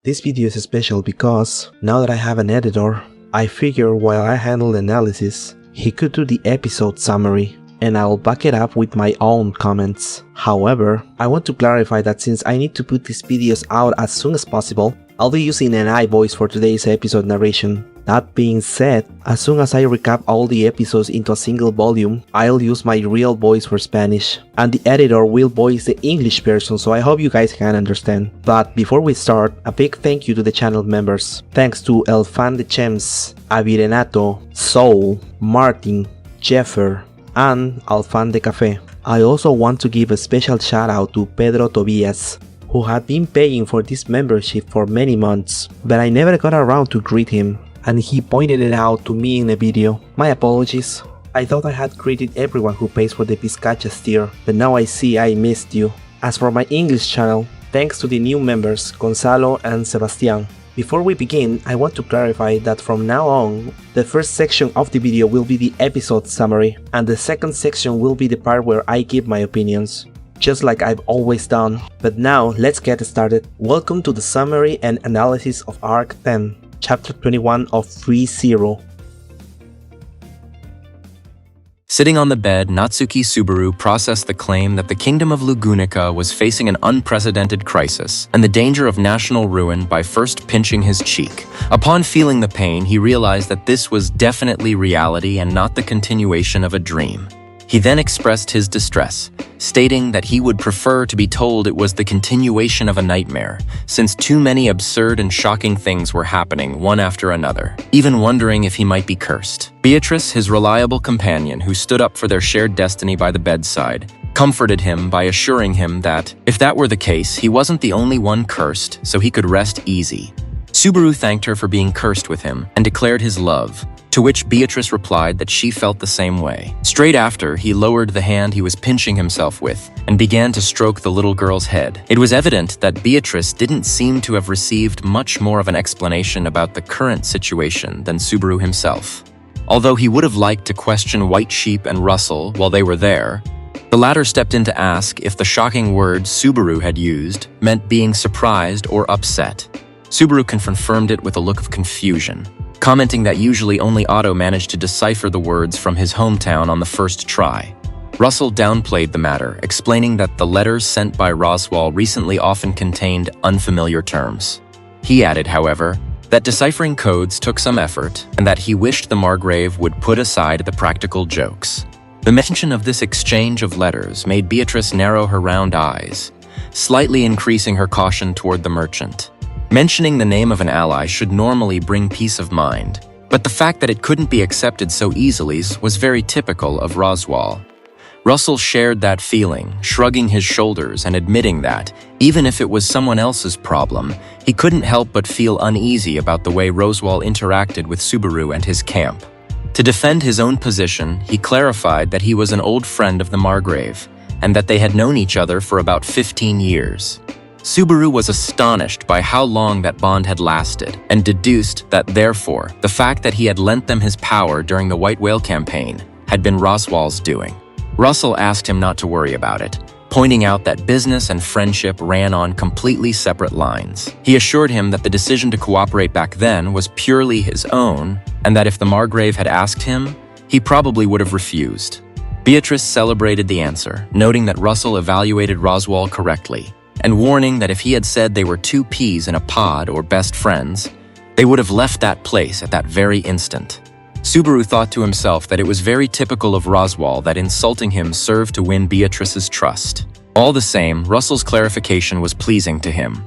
This video is special because, now that I have an editor, I figure while I handle the analysis, he could do the episode summary, and I'll back it up with my own comments. However, I want to clarify that since I need to put these videos out as soon as possible, I'll be using an AI voice for today's episode narration. That being said, as soon as I recap all the episodes into a single volume, I'll use my real voice for Spanish, and the editor will voice the English version, so I hope you guys can understand. But before we start, a big thank you to the channel members. Thanks to El Fan de Chems, Avirenato, Soul, Martin, Jeffer, and Al Fan de Café. I also want to give a special shout out to Pedro Tobias, who had been paying for this membership for many months, but I never got around to greet him, and he pointed it out to me in a video. My apologies. I thought I had greeted everyone who pays for the Vizcachas tier, but now I see I missed you. As for my English channel, thanks to the new members Gonzalo and Sebastian. Before we begin, I want to clarify that from now on, the first section of the video will be the episode summary, and the second section will be the part where I give my opinions, just like I've always done. But now, let's get started. Welcome to the summary and analysis of Arc 10. Chapter 21 of Free Zero. Sitting on the bed, Natsuki Subaru processed the claim that the kingdom of Lugunica was facing an unprecedented crisis and the danger of national ruin by first pinching his cheek. Upon feeling the pain, he realized that this was definitely reality and not the continuation of a dream. He then expressed his distress, stating that he would prefer to be told it was the continuation of a nightmare, since too many absurd and shocking things were happening one after another, even wondering if he might be cursed. Beatrice, his reliable companion who stood up for their shared destiny by the bedside, comforted him by assuring him that, if that were the case, he wasn't the only one cursed, so he could rest easy. Subaru thanked her for being cursed with him and declared his love, to which Beatrice replied that she felt the same way. Straight after, he lowered the hand he was pinching himself with and began to stroke the little girl's head. It was evident that Beatrice didn't seem to have received much more of an explanation about the current situation than Subaru himself. Although he would have liked to question White Sheep and Russell while they were there, the latter stepped in to ask if the shocking words Subaru had used meant being surprised or upset. Subaru confirmed it with a look of confusion, commenting that usually only Otto managed to decipher the words from his hometown on the first try. Russell downplayed the matter, explaining that the letters sent by Roswell recently often contained unfamiliar terms. He added, however, that deciphering codes took some effort and that he wished the Margrave would put aside the practical jokes. The mention of this exchange of letters made Beatrice narrow her round eyes, slightly increasing her caution toward the merchant. Mentioning the name of an ally should normally bring peace of mind, but the fact that it couldn't be accepted so easily was very typical of Roswell. Russell shared that feeling, shrugging his shoulders and admitting that, even if it was someone else's problem, he couldn't help but feel uneasy about the way Roswell interacted with Subaru and his camp. To defend his own position, he clarified that he was an old friend of the Margrave, and that they had known each other for about 15 years. Subaru was astonished by how long that bond had lasted, and deduced that, therefore, the fact that he had lent them his power during the White Whale campaign had been Roswell's doing. Russell asked him not to worry about it, pointing out that business and friendship ran on completely separate lines. He assured him that the decision to cooperate back then was purely his own, and that if the Margrave had asked him, he probably would have refused. Beatrice celebrated the answer, noting that Russell evaluated Roswell correctly, and warning that if he had said they were two peas in a pod or best friends, they would have left that place at that very instant. Subaru thought to himself that it was very typical of Roswell that insulting him served to win Beatrice's trust. All the same, Russell's clarification was pleasing to him.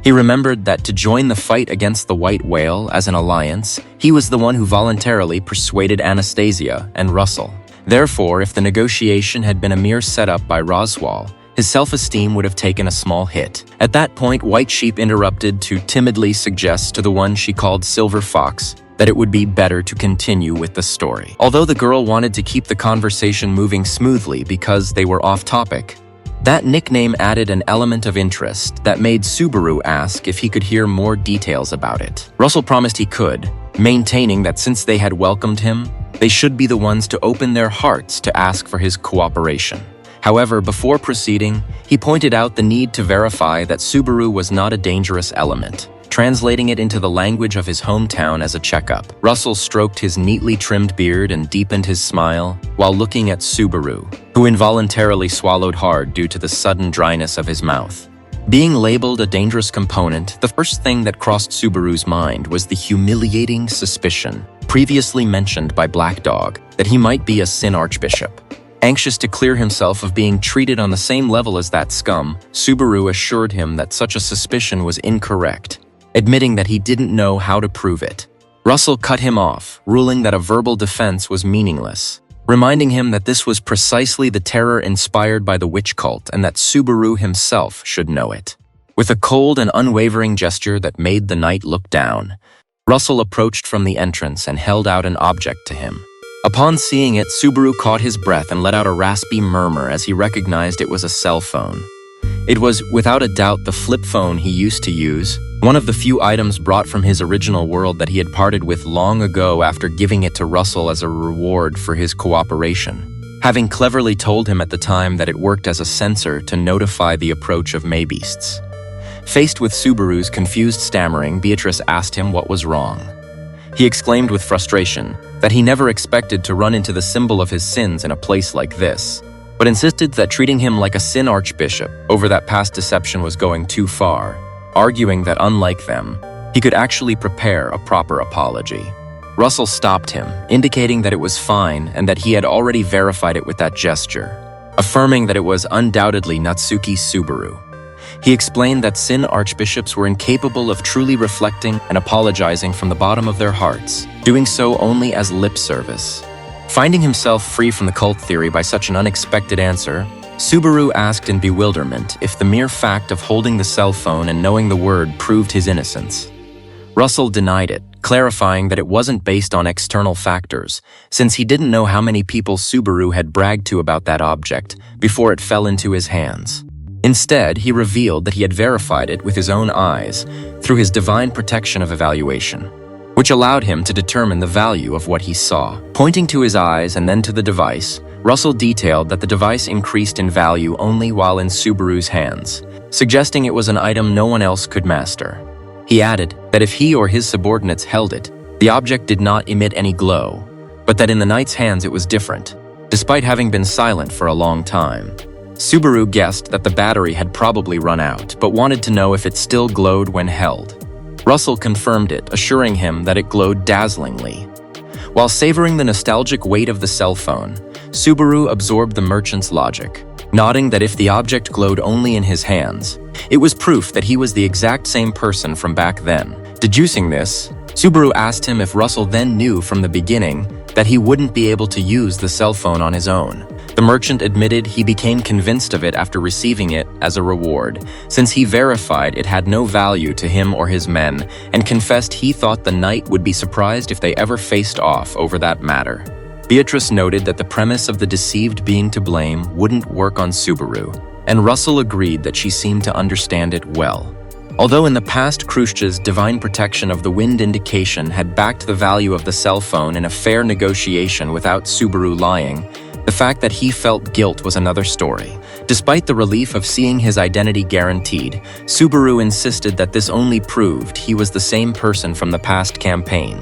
He remembered that to join the fight against the White Whale as an alliance, he was the one who voluntarily persuaded Anastasia and Russell. Therefore, if the negotiation had been a mere setup by Roswell, his self-esteem would have taken a small hit. At that point, White Sheep interrupted to timidly suggest to the one she called Silver Fox that it would be better to continue with the story. Although the girl wanted to keep the conversation moving smoothly because they were off topic, that nickname added an element of interest that made Subaru ask if he could hear more details about it. Russell promised he could, maintaining that since they had welcomed him, they should be the ones to open their hearts to ask for his cooperation. However, before proceeding, he pointed out the need to verify that Subaru was not a dangerous element, translating it into the language of his hometown as a checkup. Russell stroked his neatly trimmed beard and deepened his smile while looking at Subaru, who involuntarily swallowed hard due to the sudden dryness of his mouth. Being labeled a dangerous component, the first thing that crossed Subaru's mind was the humiliating suspicion, previously mentioned by Black Dog, that he might be a sin archbishop. Anxious to clear himself of being treated on the same level as that scum, Subaru assured him that such a suspicion was incorrect, admitting that he didn't know how to prove it. Russell cut him off, ruling that a verbal defense was meaningless, reminding him that this was precisely the terror inspired by the witch cult and that Subaru himself should know it. With a cold and unwavering gesture that made the knight look down, Russell approached from the entrance and held out an object to him. Upon seeing it, Subaru caught his breath and let out a raspy murmur as he recognized it was a cell phone. It was, without a doubt, the flip phone he used to use, one of the few items brought from his original world that he had parted with long ago after giving it to Russell as a reward for his cooperation, having cleverly told him at the time that it worked as a sensor to notify the approach of maybeasts. Faced with Subaru's confused stammering, Beatrice asked him what was wrong. He exclaimed with frustration that he never expected to run into the symbol of his sins in a place like this, but insisted that treating him like a sin archbishop over that past deception was going too far, arguing that unlike them, he could actually prepare a proper apology. Russell stopped him, indicating that it was fine and that he had already verified it with that gesture, affirming that it was undoubtedly Natsuki Subaru. He explained that sin archbishops were incapable of truly reflecting and apologizing from the bottom of their hearts, doing so only as lip service. Finding himself free from the cult theory by such an unexpected answer, Subaru asked in bewilderment if the mere fact of holding the cell phone and knowing the word proved his innocence. Russell denied it, clarifying that it wasn't based on external factors, since he didn't know how many people Subaru had bragged to about that object before it fell into his hands. Instead, he revealed that he had verified it with his own eyes through his divine protection of evaluation, which allowed him to determine the value of what he saw. Pointing to his eyes and then to the device, Russell detailed that the device increased in value only while in Subaru's hands, suggesting it was an item no one else could master. He added that if he or his subordinates held it, the object did not emit any glow, but that in the knight's hands it was different, despite having been silent for a long time. Subaru guessed that the battery had probably run out, but wanted to know if it still glowed when held. Russell confirmed it, assuring him that it glowed dazzlingly. While savoring the nostalgic weight of the cell phone, Subaru absorbed the merchant's logic, nodding that if the object glowed only in his hands, it was proof that he was the exact same person from back then. Deducing this, Subaru asked him if Russell then knew from the beginning that he wouldn't be able to use the cell phone on his own. The merchant admitted he became convinced of it after receiving it as a reward, since he verified it had no value to him or his men, and confessed he thought the knight would be surprised if they ever faced off over that matter. Beatrice noted that the premise of the deceived being to blame wouldn't work on Subaru, and Russell agreed that she seemed to understand it well. Although in the past Khrushchev's divine protection of the wind indication had backed the value of the cell phone in a fair negotiation without Subaru lying, the fact that he felt guilt was another story. Despite the relief of seeing his identity guaranteed, Subaru insisted that this only proved he was the same person from the past campaign,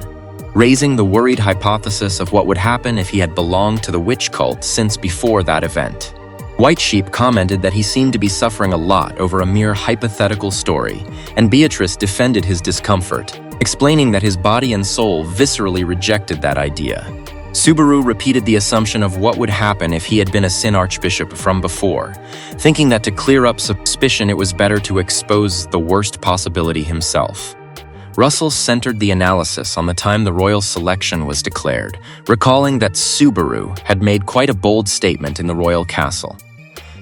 raising the worried hypothesis of what would happen if he had belonged to the witch cult since before that event. White Sheep commented that he seemed to be suffering a lot over a mere hypothetical story, and Beatrice defended his discomfort, explaining that his body and soul viscerally rejected that idea. Subaru repeated the assumption of what would happen if he had been a sin archbishop from before, thinking that to clear up suspicion it was better to expose the worst possibility himself. Russell centered the analysis on the time the royal selection was declared, recalling that Subaru had made quite a bold statement in the royal castle.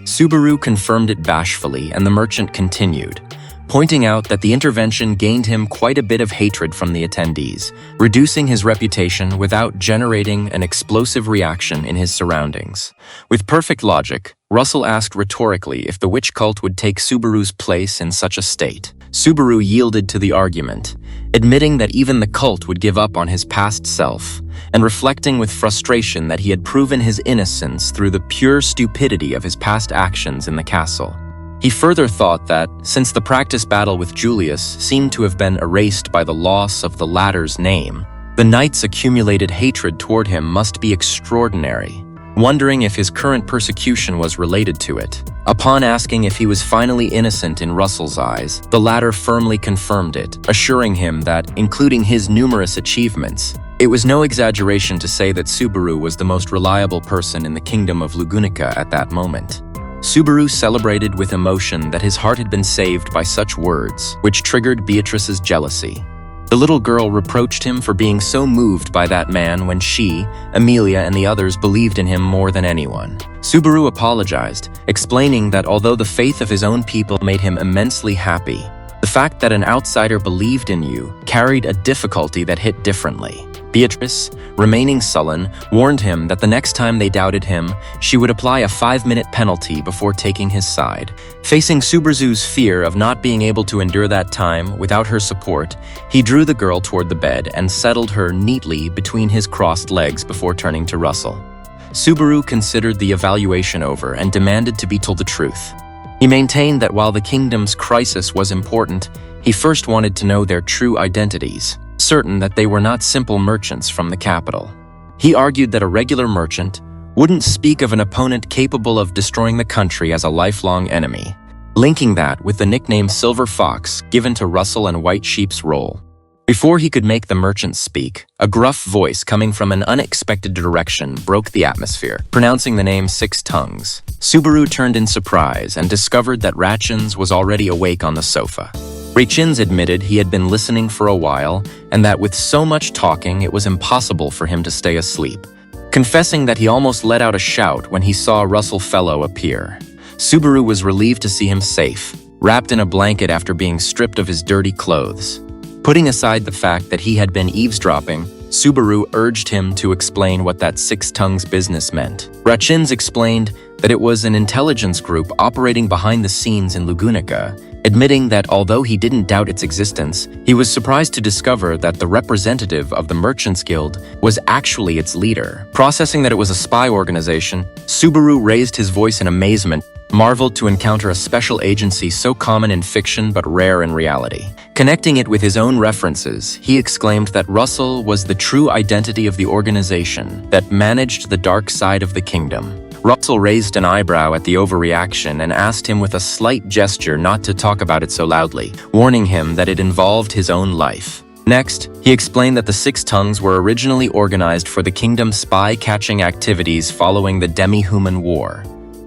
Subaru confirmed it bashfully, and the merchant continued, pointing out that the intervention gained him quite a bit of hatred from the attendees, reducing his reputation without generating an explosive reaction in his surroundings. With perfect logic, Russell asked rhetorically if the witch cult would take Subaru's place in such a state. Subaru yielded to the argument, admitting that even the cult would give up on his past self, and reflecting with frustration that he had proven his innocence through the pure stupidity of his past actions in the castle. He further thought that, since the practice battle with Julius seemed to have been erased by the loss of the latter's name, the knight's accumulated hatred toward him must be extraordinary, wondering if his current persecution was related to it. Upon asking if he was finally innocent in Russell's eyes, the latter firmly confirmed it, assuring him that, including his numerous achievements, it was no exaggeration to say that Subaru was the most reliable person in the kingdom of Lugunica at that moment. Subaru celebrated with emotion that his heart had been saved by such words, which triggered Beatrice's jealousy. The little girl reproached him for being so moved by that man when she, Amelia, and the others believed in him more than anyone. Subaru apologized, explaining that although the faith of his own people made him immensely happy, the fact that an outsider believed in you carried a difficulty that hit differently. Beatrice, remaining sullen, warned him that the next time they doubted him, she would apply a 5-minute penalty before taking his side. Facing Subaru's fear of not being able to endure that time without her support, he drew the girl toward the bed and settled her neatly between his crossed legs before turning to Russell. Subaru considered the evaluation over and demanded to be told the truth. He maintained that while the kingdom's crisis was important, he first wanted to know their true identities, certain that they were not simple merchants from the capital. He argued that a regular merchant wouldn't speak of an opponent capable of destroying the country as a lifelong enemy, linking that with the nickname Silver Fox given to Russell and White Sheep's role. Before he could make the merchant speak, a gruff voice coming from an unexpected direction broke the atmosphere, pronouncing the name Six Tongues. Subaru turned in surprise and discovered that Ratchins was already awake on the sofa. Ratchins admitted he had been listening for a while and that with so much talking it was impossible for him to stay asleep, confessing that he almost let out a shout when he saw Russell Fellow appear. Subaru was relieved to see him safe, wrapped in a blanket after being stripped of his dirty clothes. Putting aside the fact that he had been eavesdropping, Subaru urged him to explain what that Six Tongues business meant. Ratchins explained that it was an intelligence group operating behind the scenes in Lugunica, admitting that although he didn't doubt its existence, he was surprised to discover that the representative of the Merchants Guild was actually its leader. Processing that it was a spy organization, Subaru raised his voice in amazement, marveled to encounter a special agency so common in fiction but rare in reality. Connecting it with his own references, he exclaimed that Russell was the true identity of the organization that managed the dark side of the kingdom. Russell raised an eyebrow at the overreaction and asked him with a slight gesture not to talk about it so loudly, warning him that it involved his own life. Next, he explained that the Six Tongues were originally organized for the kingdom's spy-catching activities following the Demi-Human War.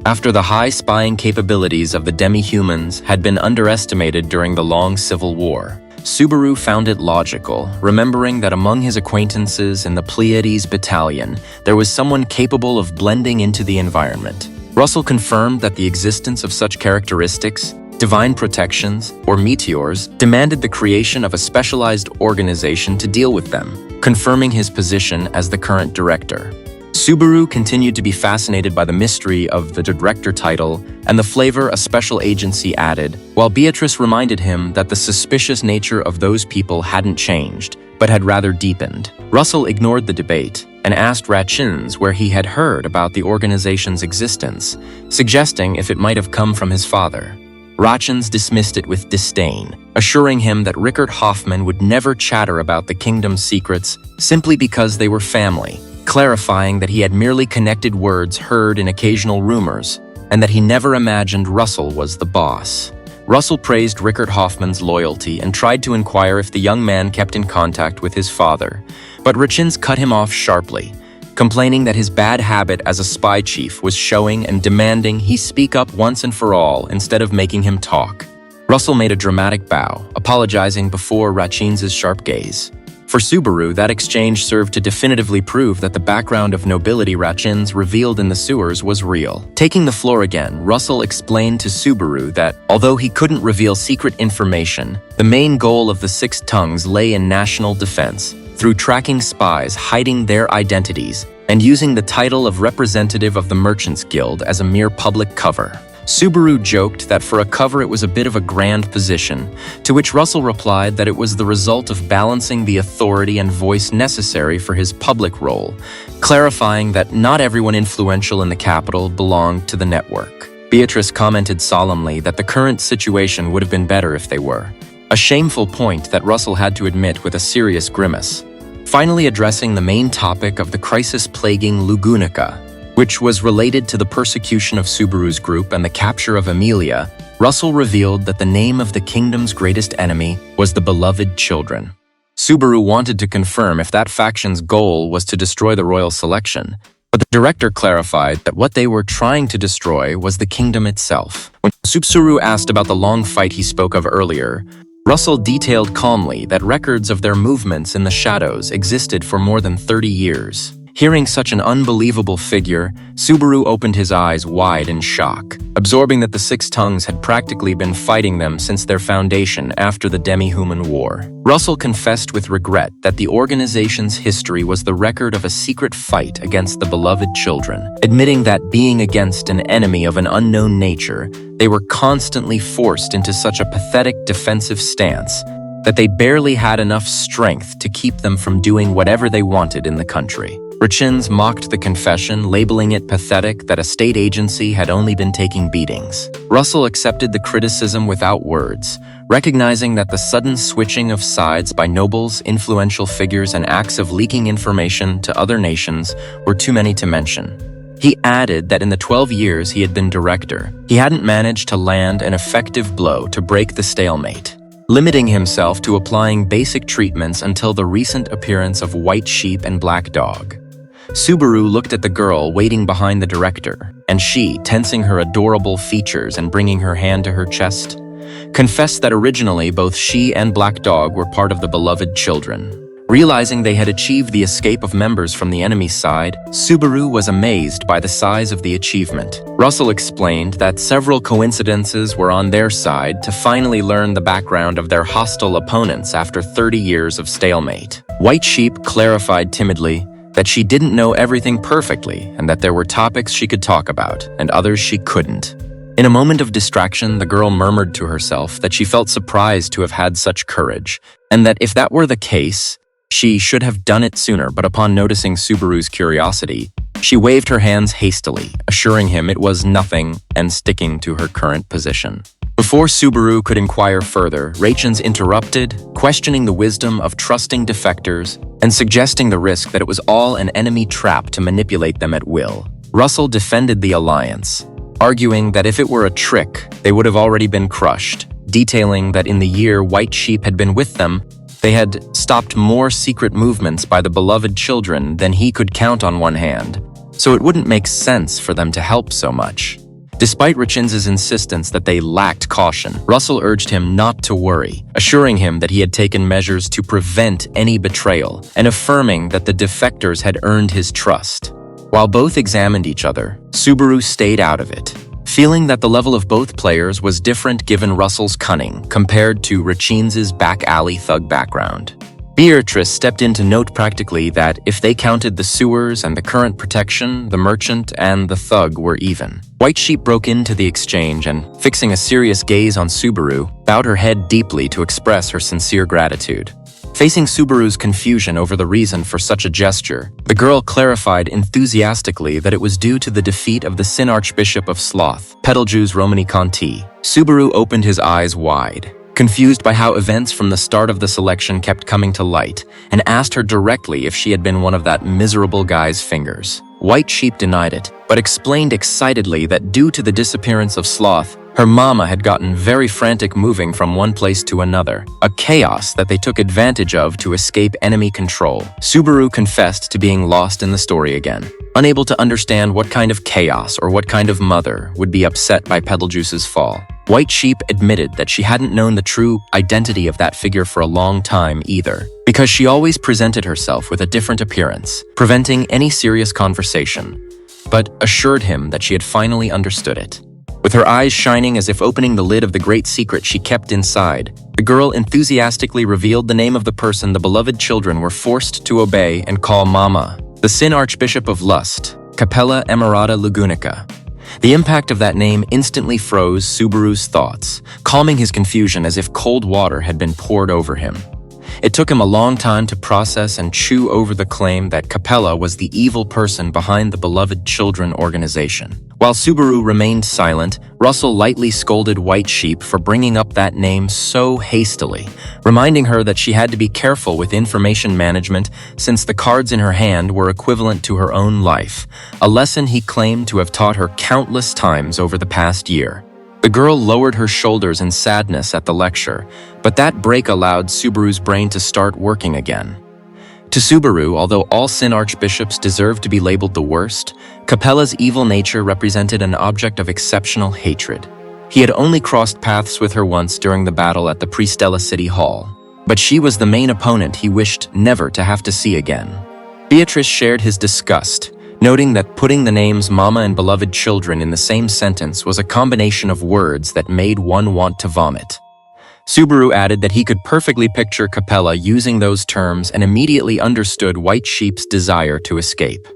After the high spying capabilities of the demi-humans had been underestimated during the long Civil War, Subaru found it logical, remembering that among his acquaintances in the Pleiades battalion, there was someone capable of blending into the environment. Russell confirmed that the existence of such characteristics, divine protections, or meteors, demanded the creation of a specialized organization to deal with them, confirming his position as the current director. Subaru continued to be fascinated by the mystery of the director title and the flavor a special agency added, while Beatrice reminded him that the suspicious nature of those people hadn't changed, but had rather deepened. Russell ignored the debate and asked Ratchins where he had heard about the organization's existence, suggesting if it might have come from his father. Ratchins dismissed it with disdain, assuring him that Rickard Hoffman would never chatter about the kingdom's secrets simply because they were family, clarifying that he had merely connected words heard in occasional rumors, and that he never imagined Russell was the boss. Russell praised Rickard Hoffman's loyalty and tried to inquire if the young man kept in contact with his father, but Ratchins cut him off sharply, complaining that his bad habit as a spy chief was showing and demanding he speak up once and for all instead of making him talk. Russell made a dramatic bow, apologizing before Ratchins's sharp gaze. For Subaru, that exchange served to definitively prove that the background of nobility Ratchins revealed in the sewers was real. Taking the floor again, Russell explained to Subaru that, although he couldn't reveal secret information, the main goal of the Six Tongues lay in national defense, through tracking spies hiding their identities and using the title of representative of the Merchants Guild as a mere public cover. Subaru joked that for a cover it was a bit of a grand position, to which Russell replied that it was the result of balancing the authority and voice necessary for his public role, clarifying that not everyone influential in the capital belonged to the network. Beatrice commented solemnly that the current situation would have been better if they were. A shameful point that Russell had to admit with a serious grimace. Finally addressing the main topic of the crisis plaguing Lugunica, which was related to the persecution of Subaru's group and the capture of Emilia, Russell revealed that the name of the kingdom's greatest enemy was the beloved children. Subaru wanted to confirm if that faction's goal was to destroy the royal selection, but the director clarified that what they were trying to destroy was the kingdom itself. When Subaru asked about the long fight he spoke of earlier, Russell detailed calmly that records of their movements in the shadows existed for more than 30 years. Hearing such an unbelievable figure, Subaru opened his eyes wide in shock, absorbing that the Six Tongues had practically been fighting them since their foundation after the Demi-Human War. Russell confessed with regret that the organization's history was the record of a secret fight against the beloved children, admitting that being against an enemy of an unknown nature, they were constantly forced into such a pathetic defensive stance that they barely had enough strength to keep them from doing whatever they wanted in the country. Richins mocked the confession, labeling it pathetic that a state agency had only been taking beatings. Russell accepted the criticism without words, recognizing that the sudden switching of sides by nobles, influential figures, and acts of leaking information to other nations were too many to mention. He added that in the 12 years he had been director, he hadn't managed to land an effective blow to break the stalemate, limiting himself to applying basic treatments until the recent appearance of White Sheep and Black Dog. Subaru looked at the girl waiting behind the director, and she, tensing her adorable features and bringing her hand to her chest, confessed that originally both she and Black Dog were part of the beloved children. Realizing they had achieved the escape of members from the enemy's side, Subaru was amazed by the size of the achievement. Russell explained that several coincidences were on their side to finally learn the background of their hostile opponents after 30 years of stalemate. White Sheep clarified timidly that she didn't know everything perfectly and that there were topics she could talk about and others she couldn't. In a moment of distraction, the girl murmured to herself that she felt surprised to have had such courage, and that if that were the case, she should have done it sooner, but upon noticing Subaru's curiosity, she waved her hands hastily, assuring him it was nothing and sticking to her current position. Before Subaru could inquire further, Rachins interrupted, questioning the wisdom of trusting defectors and suggesting the risk that it was all an enemy trap to manipulate them at will. Russell defended the alliance, arguing that if it were a trick, they would have already been crushed, detailing that in the year White Sheep had been with them, they had stopped more secret movements by the beloved children than he could count on one hand, so it wouldn't make sense for them to help so much. Despite Richins' insistence that they lacked caution, Russell urged him not to worry, assuring him that he had taken measures to prevent any betrayal and affirming that the defectors had earned his trust. While both examined each other, Subaru stayed out of it, feeling that the level of both players was different given Russell's cunning compared to Richins' back-alley thug background. Beatrice stepped in to note practically that if they counted the sewers and the current protection, the merchant and the thug were even. White Sheep broke into the exchange and, fixing a serious gaze on Subaru, bowed her head deeply to express her sincere gratitude. Facing Subaru's confusion over the reason for such a gesture, the girl clarified enthusiastically that it was due to the defeat of the Sin Archbishop of Sloth, Petalju's Romani Conti. Subaru opened his eyes wide, confused by how events from the start of the selection kept coming to light, and asked her directly if she had been one of that miserable guy's fingers. White Sheep denied it, but explained excitedly that due to the disappearance of Sloth, her mama had gotten very frantic moving from one place to another, a chaos that they took advantage of to escape enemy control. Subaru confessed to being lost in the story again, unable to understand what kind of chaos or what kind of mother would be upset by Petaljuice's fall. White Sheep admitted that she hadn't known the true identity of that figure for a long time either, because she always presented herself with a different appearance, preventing any serious conversation, but assured him that she had finally understood it. With her eyes shining as if opening the lid of the great secret she kept inside, the girl enthusiastically revealed the name of the person the beloved children were forced to obey and call Mama, the Sin Archbishop of Lust, Capella Emirata Lugunica. The impact of that name instantly froze Subaru's thoughts, calming his confusion as if cold water had been poured over him. It took him a long time to process and chew over the claim that Capella was the evil person behind the Beloved Children organization. While Subaru remained silent, Russell lightly scolded White Sheep for bringing up that name so hastily, reminding her that she had to be careful with information management since the cards in her hand were equivalent to her own life, a lesson he claimed to have taught her countless times over the past year. The girl lowered her shoulders in sadness at the lecture, but that break allowed Subaru's brain to start working again. To Subaru, although all Sin archbishops deserved to be labeled the worst, Capella's evil nature represented an object of exceptional hatred. He had only crossed paths with her once during the battle at the Priestella City Hall, but she was the main opponent he wished never to have to see again. Beatrice shared his disgust, noting that putting the names Mama and Beloved Children in the same sentence was a combination of words that made one want to vomit. Subaru added that he could perfectly picture Capella using those terms and immediately understood White Sheep's desire to escape.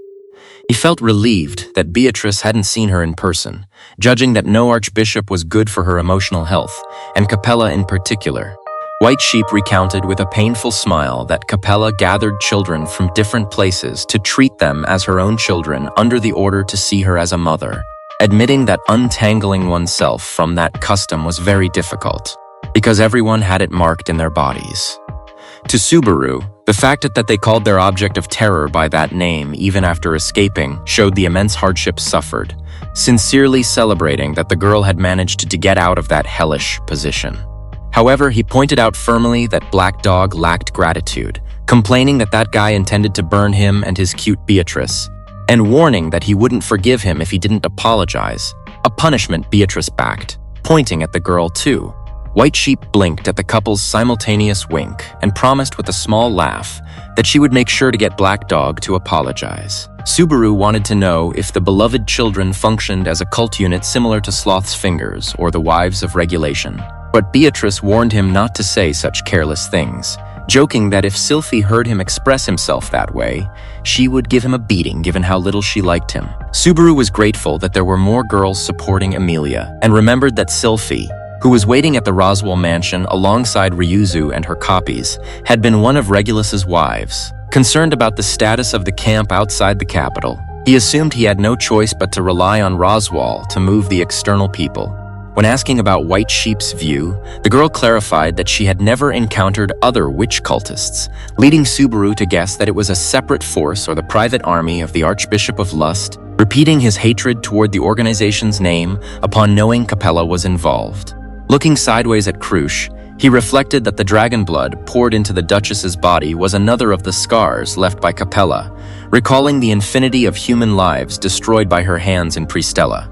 He felt relieved that Beatrice hadn't seen her in person, judging that no archbishop was good for her emotional health, and Capella in particular. White Sheep recounted with a painful smile that Capella gathered children from different places to treat them as her own children under the order to see her as a mother, admitting that untangling oneself from that custom was very difficult, because everyone had it marked in their bodies. To Subaru, the fact that they called their object of terror by that name even after escaping showed the immense hardships suffered, sincerely celebrating that the girl had managed to get out of that hellish position. However, he pointed out firmly that Black Dog lacked gratitude, complaining that that guy intended to burn him and his cute Beatrice, and warning that he wouldn't forgive him if he didn't apologize, a punishment Beatrice backed, pointing at the girl too. White Sheep blinked at the couple's simultaneous wink and promised with a small laugh that she would make sure to get Black Dog to apologize. Subaru wanted to know if the Beloved Children functioned as a cult unit similar to Sloth's Fingers or the Wives of Regulation, but Beatrice warned him not to say such careless things, joking that if Sylphie heard him express himself that way, she would give him a beating given how little she liked him. Subaru was grateful that there were more girls supporting Amelia and remembered that Sylphie, who was waiting at the Roswell mansion alongside Ryuzu and her copies, had been one of Regulus's wives. Concerned about the status of the camp outside the capital, he assumed he had no choice but to rely on Roswell to move the external people. When asking about White Sheep's view, the girl clarified that she had never encountered other witch cultists, leading Subaru to guess that it was a separate force or the private army of the Archbishop of Lust, repeating his hatred toward the organization's name upon knowing Capella was involved. Looking sideways at Krush, he reflected that the dragon blood poured into the Duchess's body was another of the scars left by Capella, recalling the infinity of human lives destroyed by her hands in Priestella.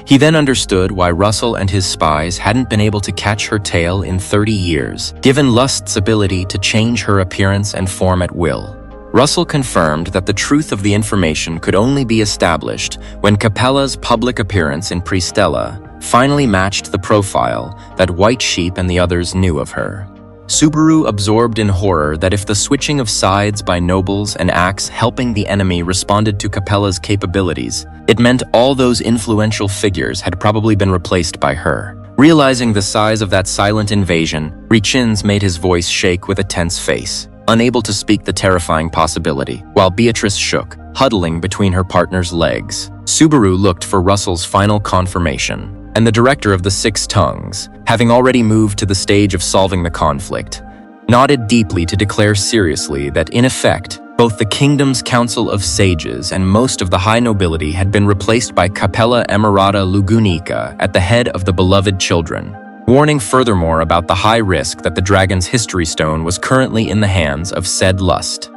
He then understood why Russell and his spies hadn't been able to catch her tail in 30 years, given Lust's ability to change her appearance and form at will. Russell confirmed that the truth of the information could only be established when Capella's public appearance in Priestella finally matched the profile that White Sheep and the others knew of her. Subaru absorbed in horror that if the switching of sides by nobles and acts helping the enemy responded to Capella's capabilities, it meant all those influential figures had probably been replaced by her. Realizing the size of that silent invasion, Richins made his voice shake with a tense face, unable to speak the terrifying possibility, while Beatrice shook, huddling between her partner's legs. Subaru looked for Russell's final confirmation, and the director of the Six Tongues, having already moved to the stage of solving the conflict, nodded deeply to declare seriously that, in effect, both the kingdom's council of sages and most of the high nobility had been replaced by Capella Emirata Lugunica at the head of the Beloved Children, warning furthermore about the high risk that the dragon's history stone was currently in the hands of said Lust.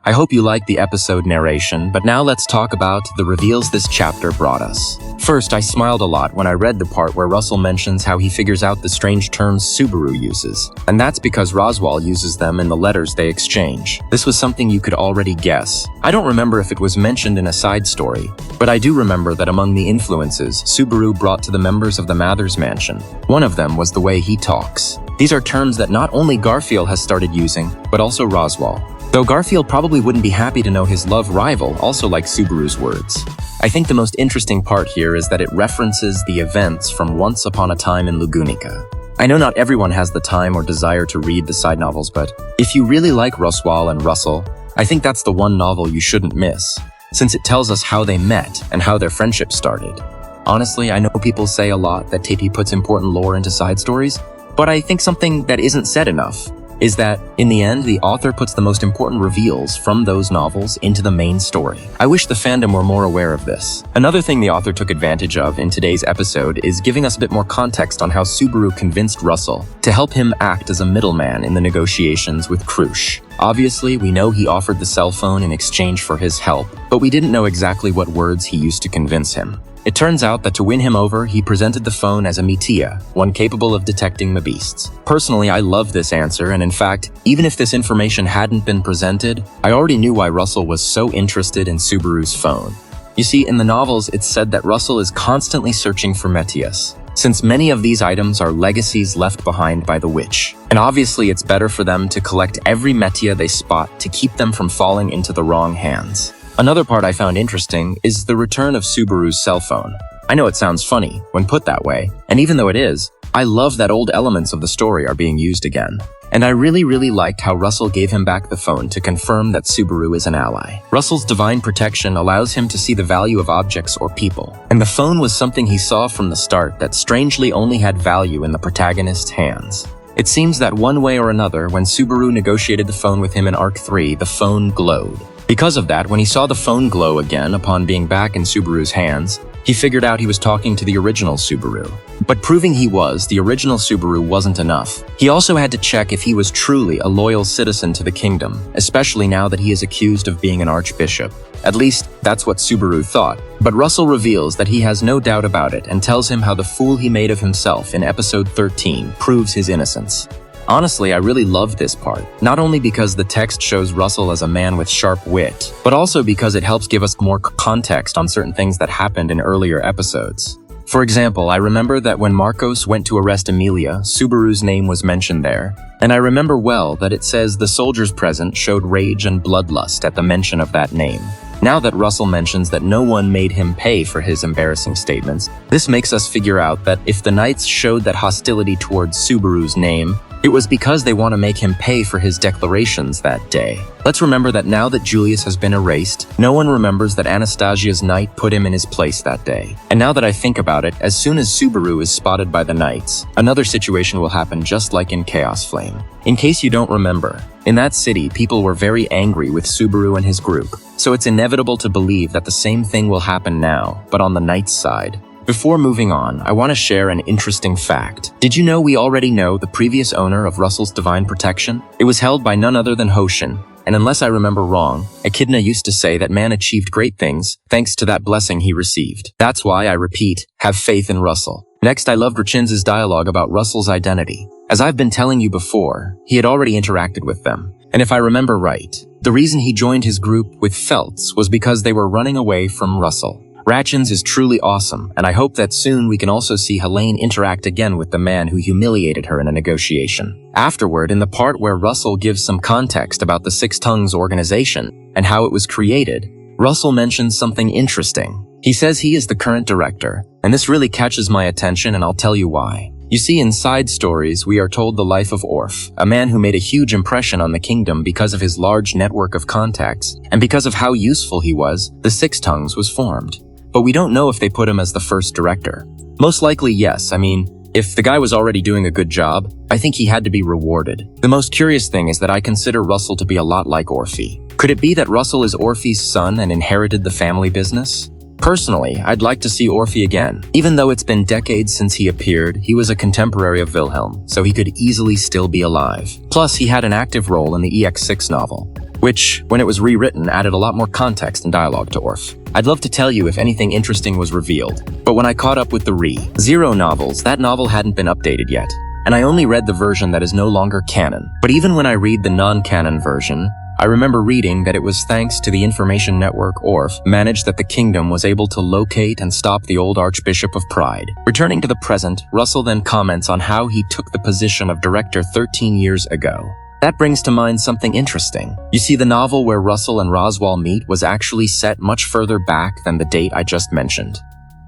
I hope you liked the episode narration, but now let's talk about the reveals this chapter brought us. First, I smiled a lot when I read the part where Russell mentions how he figures out the strange terms Subaru uses, and that's because Roswell uses them in the letters they exchange. This was something you could already guess. I don't remember if it was mentioned in a side story, but I do remember that among the influences Subaru brought to the members of the Mathers Mansion, one of them was the way he talks. These are terms that not only Garfield has started using, but also Roswell. Though Garfield probably wouldn't be happy to know his love rival also likes Subaru's words. I think the most interesting part here is that it references the events from Once Upon a Time in Lugunica. I know not everyone has the time or desire to read the side novels, but if you really like Roswal and Russell, I think that's the one novel you shouldn't miss, since it tells us how they met and how their friendship started. Honestly, I know people say a lot that Tepi puts important lore into side stories, but I think something that isn't said enough is that, in the end, the author puts the most important reveals from those novels into the main story. I wish the fandom were more aware of this. Another thing the author took advantage of in today's episode is giving us a bit more context on how Subaru convinced Russell to help him act as a middleman in the negotiations with Krush. Obviously, we know he offered the cell phone in exchange for his help, but we didn't know exactly what words he used to convince him. It turns out that to win him over, he presented the phone as a Mitia, one capable of detecting the beasts. Personally, I love this answer, and in fact, even if this information hadn't been presented, I already knew why Russell was so interested in Subaru's phone. You see, in the novels, it's said that Russell is constantly searching for Metias, since many of these items are legacies left behind by the witch. And obviously, it's better for them to collect every Metia they spot to keep them from falling into the wrong hands. Another part I found interesting is the return of Subaru's cell phone. I know it sounds funny when put that way, and even though it is, I love that old elements of the story are being used again. And I really liked how Russell gave him back the phone to confirm that Subaru is an ally. Russell's divine protection allows him to see the value of objects or people, and the phone was something he saw from the start that strangely only had value in the protagonist's hands. It seems that one way or another, when Subaru negotiated the phone with him in Arc 3, the phone glowed. Because of that, when he saw the phone glow again upon being back in Subaru's hands, he figured out he was talking to the original Subaru. But proving he was the original Subaru wasn't enough. He also had to check if he was truly a loyal citizen to the kingdom, especially now that he is accused of being an archbishop. At least, that's what Subaru thought. But Russell reveals that he has no doubt about it and tells him how the fool he made of himself in episode 13 proves his innocence. Honestly, I really loved this part, not only because the text shows Russell as a man with sharp wit, but also because it helps give us more context on certain things that happened in earlier episodes. For example, I remember that when Marcos went to arrest Emilia, Subaru's name was mentioned there, and I remember well that it says the soldiers present showed rage and bloodlust at the mention of that name. Now that Russell mentions that no one made him pay for his embarrassing statements, this makes us figure out that if the knights showed that hostility towards Subaru's name, it was because they want to make him pay for his declarations that day. Let's remember that now that Julius has been erased, no one remembers that Anastasia's knight put him in his place that day. And now that I think about it, as soon as Subaru is spotted by the knights, another situation will happen just like in Chaos Flame. In case you don't remember, in that city, people were very angry with Subaru and his group, so it's inevitable to believe that the same thing will happen now, but on the knights' side. Before moving on, I want to share an interesting fact. Did you know we already know the previous owner of Russell's divine protection? It was held by none other than Hoshin, and unless I remember wrong, Echidna used to say that man achieved great things thanks to that blessing he received. That's why I repeat, have faith in Russell. Next, I loved Rachin's dialogue about Russell's identity. As I've been telling you before, he had already interacted with them. And if I remember right, the reason he joined his group with Feltz was because they were running away from Russell. Ratchins is truly awesome, and I hope that soon we can also see Helene interact again with the man who humiliated her in a negotiation. Afterward, in the part where Russell gives some context about the Six Tongues organization and how it was created, Russell mentions something interesting. He says he is the current director, and this really catches my attention, and I'll tell you why. You see, in side stories, we are told the life of Orf, a man who made a huge impression on the kingdom because of his large network of contacts, and because of how useful he was, the Six Tongues was formed. But we don't know if they put him as the first director. Most likely, yes. I mean, if the guy was already doing a good job, I think he had to be rewarded. The most curious thing is that I consider Russell to be a lot like Orphe. Could it be that Russell is Orphe's son and inherited the family business? Personally, I'd like to see Orphe again. Even though it's been decades since he appeared, he was a contemporary of Wilhelm, so he could easily still be alive. Plus, he had an active role in the EX6 novel, which, when it was rewritten, added a lot more context and dialogue to Orf. I'd love to tell you if anything interesting was revealed, but when I caught up with the Re-Zero novels, that novel hadn't been updated yet, and I only read the version that is no longer canon. But even when I read the non-canon version, I remember reading that it was thanks to the information network Orf managed that the kingdom was able to locate and stop the old Archbishop of Pride. Returning to the present, Russell then comments on how he took the position of director 13 years ago. That brings to mind something interesting. You see, the novel where Russell and Roswal meet was actually set much further back than the date I just mentioned.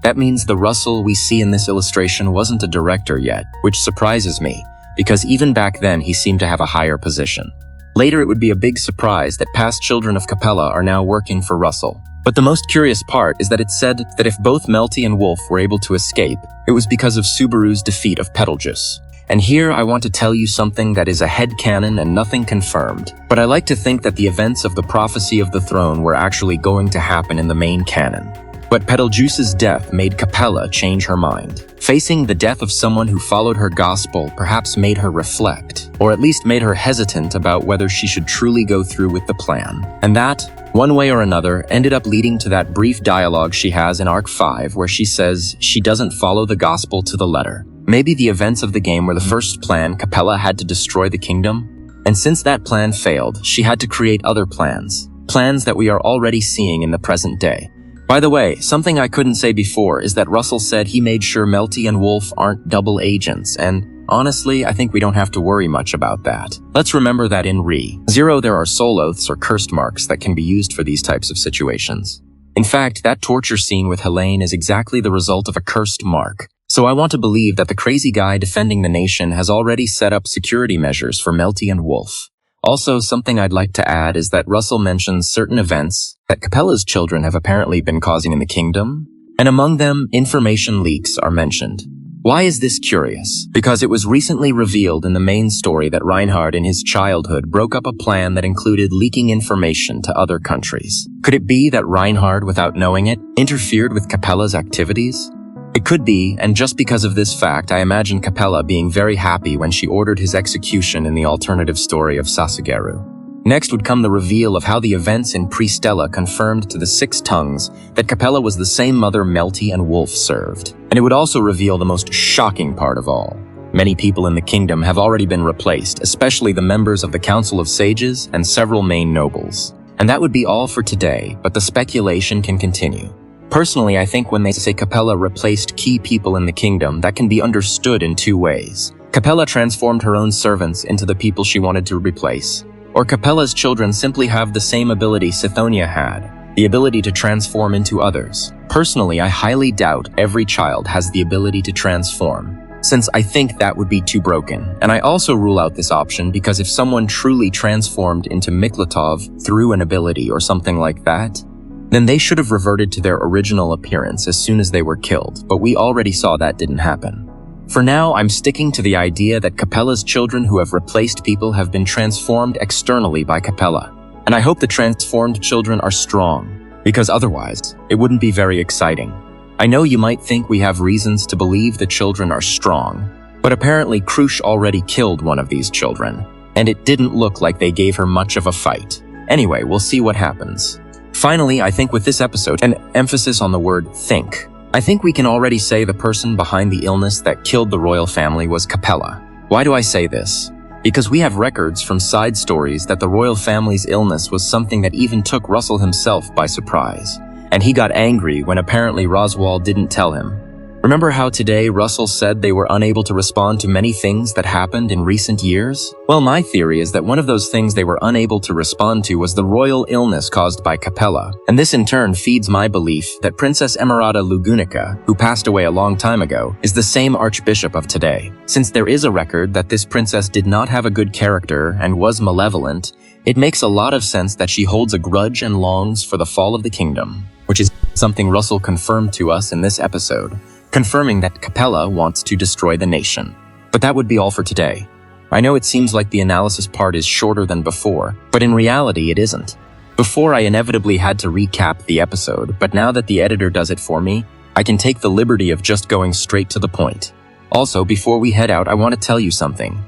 That means the Russell we see in this illustration wasn't a director yet, which surprises me, because even back then he seemed to have a higher position. Later it would be a big surprise that past children of Capella are now working for Russell. But the most curious part is that it said that if both Melty and Wolf were able to escape, it was because of Subaru's defeat of Betelgeuse. And here I want to tell you something that is a headcanon and nothing confirmed, but I like to think that the events of the prophecy of the throne were actually going to happen in the main canon. But Betelgeuse's death made Capella change her mind. Facing the death of someone who followed her gospel perhaps made her reflect, or at least made her hesitant about whether she should truly go through with the plan. And that, one way or another, ended up leading to that brief dialogue she has in Arc 5 where she says she doesn't follow the gospel to the letter. Maybe the events of the game were the first plan Capella had to destroy the kingdom, and since that plan failed, she had to create other plans that we are already seeing in the present day. By the way, something I couldn't say before is that Russell said he made sure Melty and Wolf aren't double agents, and honestly, I think we don't have to worry much about that. Let's remember that in Re:0 there are soul oaths or cursed marks that can be used for these types of situations. In fact, that torture scene with Helene is exactly the result of a cursed mark. So I want to believe that the crazy guy defending the nation has already set up security measures for Melty and Wolf. Also, something I'd like to add is that Russell mentions certain events that Capella's children have apparently been causing in the kingdom, and among them, information leaks are mentioned. Why is this curious? Because it was recently revealed in the main story that Reinhard in his childhood broke up a plan that included leaking information to other countries. Could it be that Reinhard, without knowing it, interfered with Capella's activities? It could be, and just because of this fact, I imagine Capella being very happy when she ordered his execution in the alternative story of Sasagero. Next would come the reveal of how the events in Pristella confirmed to the Six Tongues that Capella was the same mother Melty and Wolf served. And it would also reveal the most shocking part of all. Many people in the kingdom have already been replaced, especially the members of the Council of Sages and several main nobles. And that would be all for today, but the speculation can continue. Personally, I think when they say Capella replaced key people in the kingdom, that can be understood in two ways. Capella transformed her own servants into the people she wanted to replace, or Capella's children simply have the same ability Sithonia had, the ability to transform into others. Personally, I highly doubt every child has the ability to transform, since I think that would be too broken. And I also rule out this option because if someone truly transformed into Miklatov through an ability or something like that, then they should have reverted to their original appearance as soon as they were killed, but we already saw that didn't happen. For now, I'm sticking to the idea that Capella's children who have replaced people have been transformed externally by Capella, and I hope the transformed children are strong, because otherwise, it wouldn't be very exciting. I know you might think we have reasons to believe the children are strong, but apparently Krush already killed one of these children, and it didn't look like they gave her much of a fight. Anyway, we'll see what happens. Finally, I think with this episode, an emphasis on the word think, I think we can already say the person behind the illness that killed the royal family was Capella. Why do I say this? Because we have records from side stories that the royal family's illness was something that even took Russell himself by surprise. And he got angry when apparently Roswald didn't tell him. Remember how today Russell said they were unable to respond to many things that happened in recent years? Well, my theory is that one of those things they were unable to respond to was the royal illness caused by Capella. And this in turn feeds my belief that Princess Emerauda Lugunica, who passed away a long time ago, is the same archbishop of today. Since there is a record that this princess did not have a good character and was malevolent, it makes a lot of sense that she holds a grudge and longs for the fall of the kingdom, which is something Russell confirmed to us in this episode, confirming that Capella wants to destroy the nation. But that would be all for today. I know it seems like the analysis part is shorter than before, but in reality it isn't. Before I inevitably had to recap the episode, but now that the editor does it for me, I can take the liberty of just going straight to the point. Also, before we head out, I want to tell you something.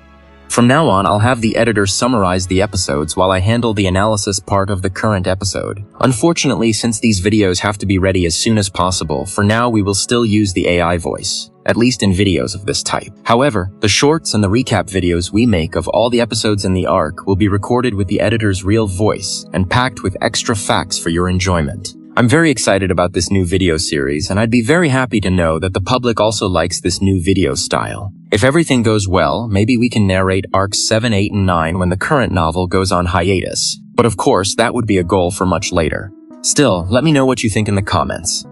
From now on, I'll have the editor summarize the episodes while I handle the analysis part of the current episode. Unfortunately, since these videos have to be ready as soon as possible, for now we will still use the AI voice, at least in videos of this type. However, the shorts and the recap videos we make of all the episodes in the arc will be recorded with the editor's real voice and packed with extra facts for your enjoyment. I'm very excited about this new video series, and I'd be very happy to know that the public also likes this new video style. If everything goes well, maybe we can narrate Arcs 7, 8, and 9 when the current novel goes on hiatus. But of course, that would be a goal for much later. Still, let me know what you think in the comments.